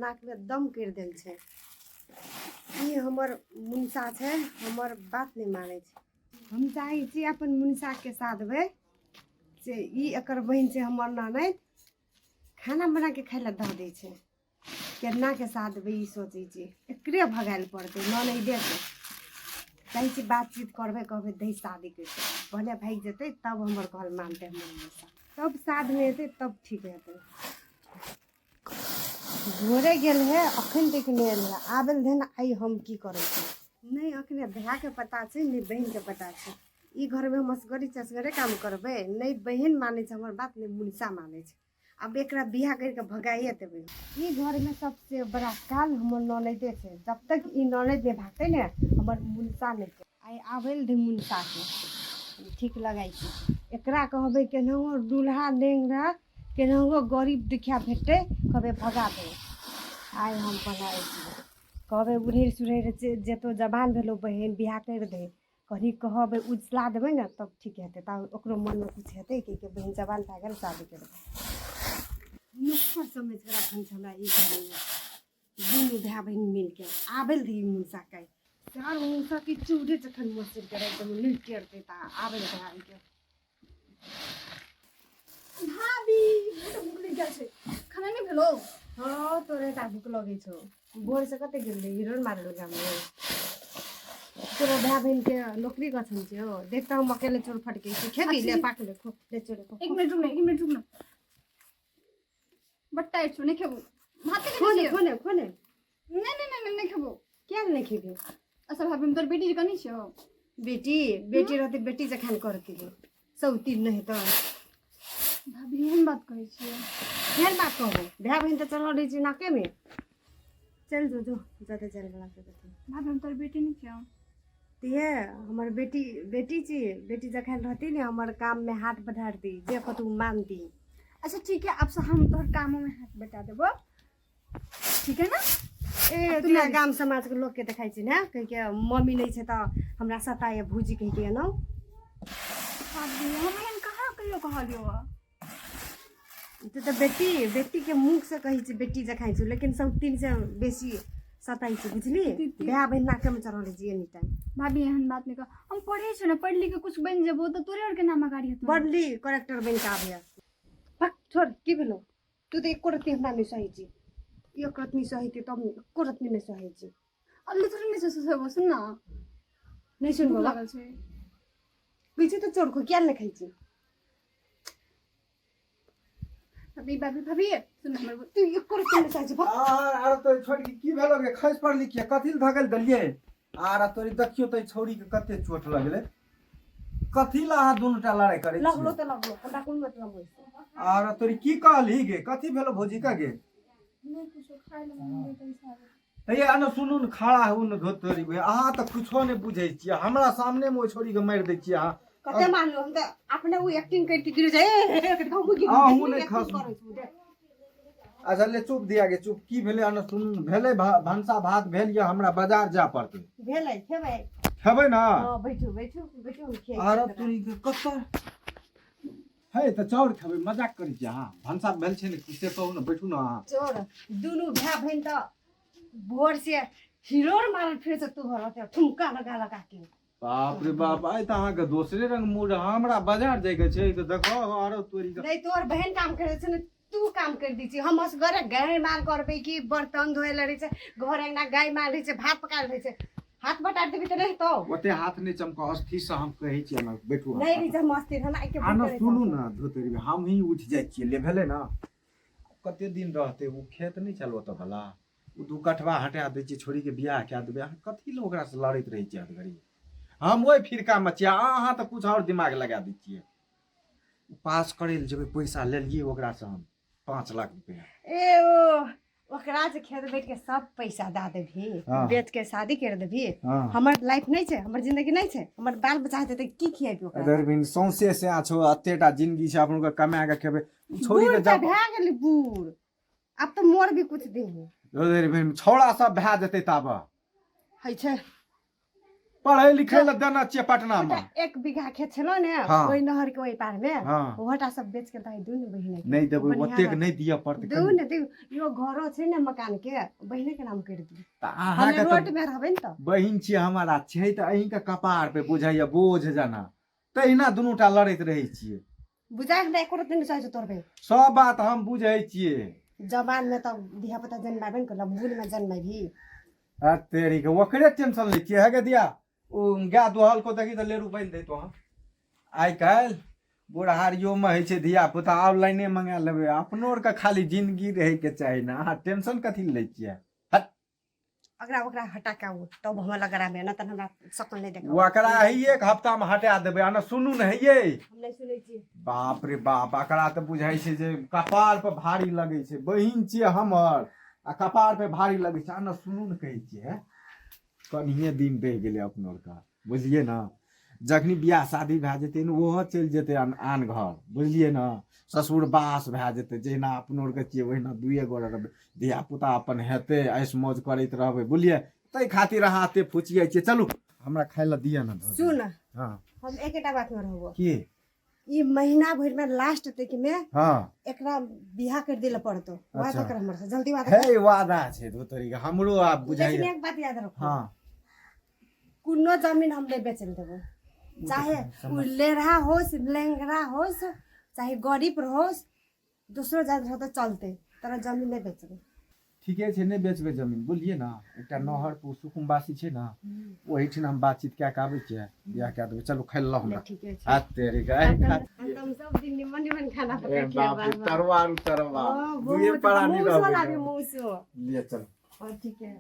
दिमाग में दम कर देल छे। ई हमर मुनसा छे, हमर बात नहीं माने छे। हम चाहे छी अपन मुनसा के साथ में से ई एकर बहन से हमर ननद खाना बना के खाए ला ध दे छे। केना के साथ में ई सोचे छी एकरे भगाइल पड़ते ननदे के। चाहे छी बातचीत करबे कहबे दही शादी करते भले भाग जेते तब हमर कहल मानते हमर मुनसा। तब साथ में एते तब ठीक रहते। भोरे गेल है अखन तक नहीं आयल है। आबल है ना आई हम की करे छी नहीं अखने भैया के पता छे नहीं बहन के पता छे। ई घर में हम असगरी चसगरे काम करबे नहीं बहन माने छे हमर बात नहीं मुनसा माने छे। अब एकरा बियाह करके भगाइए देबे। ई घर में सबसे बड़ा काल हमर ननदे छे। जब तक ई ननद नहीं भागते ने हमर मुनसा नहीं के आई आबल दे मुनसा के ठीक लगाई छे। एकरा कहबे केनाहो दूल्हा डेंगरा केनाहो गरीब दुखिया भेटते कहबे भगा दे। आई हम बनाए छी कहबे उड़ेर सुड़ेर जेतो जबान भेलो बहन बियाह कर दे कहीं कहबे उजला देबे ना तब ठीक हेते। तब ओकरो मन में कुछ हेते कि बहन जबान भए गेल शादी करबे। मुखर समझ के रखन हमरा ई घर में दुनू भाई बहन मिल के आबल दी मुनसा के चार मुनसा की चूड़े जखन मस्जिद करे एकदम नहीं करते ता आबल भाई के भाभी तो भूख लग गेल छै खाना नहीं भेलो। हां तोरे ता भूख लगे छो भोर से कते गेल रे हिरोन मारलो गाम में। तोरा भाई बहन के नौकरी कथन छे हो देखता हम अकेले चोर फटके छी खेती ले पाक ले खो ले चोरे खो। एक मिनट रुक ना बट्टा इट्स नहीं खेबो भात के खोने नहीं खोने खोने नहीं खेबो। क्या नहीं खेबे। अच्छा भाभी हम तोर बेटी कनी छो। बेटी रहते बेटी जखन करती ले सब तीन नहीं तो भाभी एहन बात कहै छियै। फेर बात कहबो भाई बहन तो चल रही छी नाके में चल जो जाते चल वाला के कथी। भाभी हम तोर बेटी नहीं छियै। तिये हमर बेटी छी बेटी जखन रहती ने हमर काम में हाथ बढ़ाती जे कतू मानती। अच्छा ठीक है अब से हम तोहर कामों में हाथ बटा देबो ठीक है ना। ए तुला गाम समाज के लोग के देखाई छी ना कह के मम्मी नहीं छे त हमरा सताए भूजी कह के ना। भाभी हम एहन कहाँ कहियो कहलियो। तो बेटी के मुख से कही छी बेटी जखाई छी लेकिन सब तीन से बेसी सताई छी बुझली। भाई बहन नाके में चढ़ले जी एनी टाइम। भाभी एहन बात नहीं कह हम पढ़े छ ना पढ़ लिख के कुछ बन जेबो तो तोरे और के नाम गाड़ी हतो। बढ़ली करेक्टर बन के आबे पक छोड़ की भेलो तू तो एक रत्ती हमरा नहीं सही छी एक रत्ती सही थी तब एक रत्ती नहीं सही छी। अल्ले थोड़ी नहीं सोचो सुन ना नहीं सुन भूख बाबा लागल छै पीछे तो चोर को क्या नहीं खाई छी। भाभी सुन हमर तू एक रत्ती नहीं सही छी। आर तो छोड़ की भेलो गे खस पड़ली के कथि ल धगल दलिए आर तोरी देखियो तो छौरी के कते चोट लगले कथि ला हाथ दुनुटा लड़ाई करे लगलो तो लगलो हमरा कोन मतलब होय छै। आर तोरी की कहली गे कथि भेलो भौजी का गे नहीं कुछ खाए ले मन देतै सारे। हे आनो सुनू न खड़ा हो न धोतरी बे अहाँ त कुछो नहीं बुझै छियै हमरा सामने में ओ छोरी के मार दै छियै अहाँ कते मान लो हम तो अपने वो एक्टिंग करके गिर जाए के गांव में गिर हूं नहीं खस अच्छा ले चुप दिया गे चुप की भेले आनो सुन भेले भंसा भात भेल या हमरा बाजार जा पड़ते भेलै खेबै खेबै ना। हां बैठो हम खेबै। आर तोरी के कत है त चाउर खेबै मजाक करै छी अहाँ भंसा भेल छै ने से कहू न बैठू न अहाँ चोर दुनु भाई बहन तो भोर से हिरोर मारल फिर से तू घर होते ठुमका लगा के बाप रे बाप आई त अहाँ के दोसरे रंग मूड हमरा बाजार जाय के छै त देखो आरो तोरी के नहीं तोर बहन काम करे छै ने तू काम कर दी छी। हम असगरे गाय मार करबे की बर्तन धोए लड़े छै घर अंगना गाय मार रही छै भात पका रही छै हाथ बटा देबी त नहीं तो ओते हाथ नहीं चमका अस्थि से हम कहै छी ना बैठू नहीं रही छै मस्ती हम आके आना सुनू ना धोतरी हम ही उठ जाय छियै ले भेले ना कते दिन रहते वो खेत नहीं चलबो त भला उ दू कठवा हटा दै छियै छोरी के बियाह कए देबै अहाँ कथि ल ओकरा से लड़ैत रहै छियै घड़ी हम ओइ फिरका में छियै अहाँ त कुछ और दिमाग लगा दै छियै। पास करे ले जेबै पैसा लेलिए ओकरा से हम 5 लाख रुपया ए ओ ओकरा से खेत बेच के सब पैसा दा देभी हाँ। बेच के शादी कर देभी। हाँ। हमर लाइफ नहीं छै हमर जिंदगी नहीं छै हमर बाल बच्चा हेतै त की खियाबी ओकरा। अदर बिन सौंसे से आछो अतेटा जिंदगी से अपन को कमा के खेबै छोरी के बूढ़ जब भए गेली बूढ़ अब तो मोर भी कुछ दिन अदर बिन छौड़ा सब भए जेतै तब है छै पढ़े लिखे ला देना चाहिए पटना में। 1 बीघा खेत छलो ने हाँ। ओइ नहर के ओइ पार में हाँ। ओहटा सब बेच के दाई दुन बहिने नहीं देबै ओते के नहीं दिया पड़ते। दुन दे यो घरो छै ने मकान के बहिने के नाम कर दी अहाँ हम के रोड तो में रहबे न त बहिन छियै हमारा छै त अहीं के कपार पे बुझाइया बोझ जना तहिना दुनूटा लड़ैत रहै छियै। बुझाइ हमरा एको दिन सहि तोरबे सब बात हम बुझै छियै। जवान में त दिया पता जन्माबे न करला भूल में जन्मै भी आ तेरी के ओकरे टेंशन ले छियै है के दिया ओ गाय दुहल को देखी त लेरू बन दे तो आइ काल बुढ़ारियो में है छै धिया पुता ऑनलाइने मंगा लेबै अपनो आर के खाली जिंदगी रहे के चाही ना। अहाँ टेंशन कथी ले छियै। हट ओकरा हटा के आउ तब हम लगा में न त हमरा सकल नहीं देखा ओकरा ही 1 हफ्ता में हटा देबै। आ न सुनू न हे ये हम नहीं सुनै छी बाप रे बाप एकरा त बुझाइ छै जे कपार पे भारी लगै छै। बहिन छियै हमर आ कपार पे भारी लगै छै। आ न सुनू न कहै छियै कनिए दिन रह गेलै अपनो का बुझलिए ना। जखनी बियाह शादी भए जेतै न ओहो चलि जेतै आन घर बुझलिए ना। ससुर बास भए जेतै जहिना अपनो आर के छियै ओहिना 2 गोड़ रहबै धिया पुता अपन हेतै ऐश मौज करैत रहबै बुझलिए। तै खातिर अहाँ एते फुचियै छियै। चलू हमरा खाय ला दिया ना। सुन हाँ हम एकेटा बात में रहबो की ई महीना भर में लास्ट तक में हाँ एकरा बियाह कर देला पड़तो वादा अच्छा। कर हमर से जल्दी वादा कर हे वादा छै दो तरीका हमरो आप लेकिन बुझाइए। एक बात याद रखो हाँ कुनो जमीन हम नहीं बेचल देबो चाहे उ लेरहा होस लेंगरा होस चाहे गरीब रहोस दूसरो जात रहो तो चलते तेरा जमीन नहीं बेचबे ठीके छै नहीं बेचबै जमीन बुझलिए ना। एकटा नहर पर सुकुम्बासी छै ना ओही ठिन हम बातचीत कए के आबै छियै बियाह कए देबै। चलू खाइ ला हमरा ठीक है हाथ तेरी का हम सब दिन निमन निमन खाना पका के बाप रे तरवा तरवा ओ दुए परानी मुंह सो रहबै लागे मुंह सो लिए चल। और ठीक है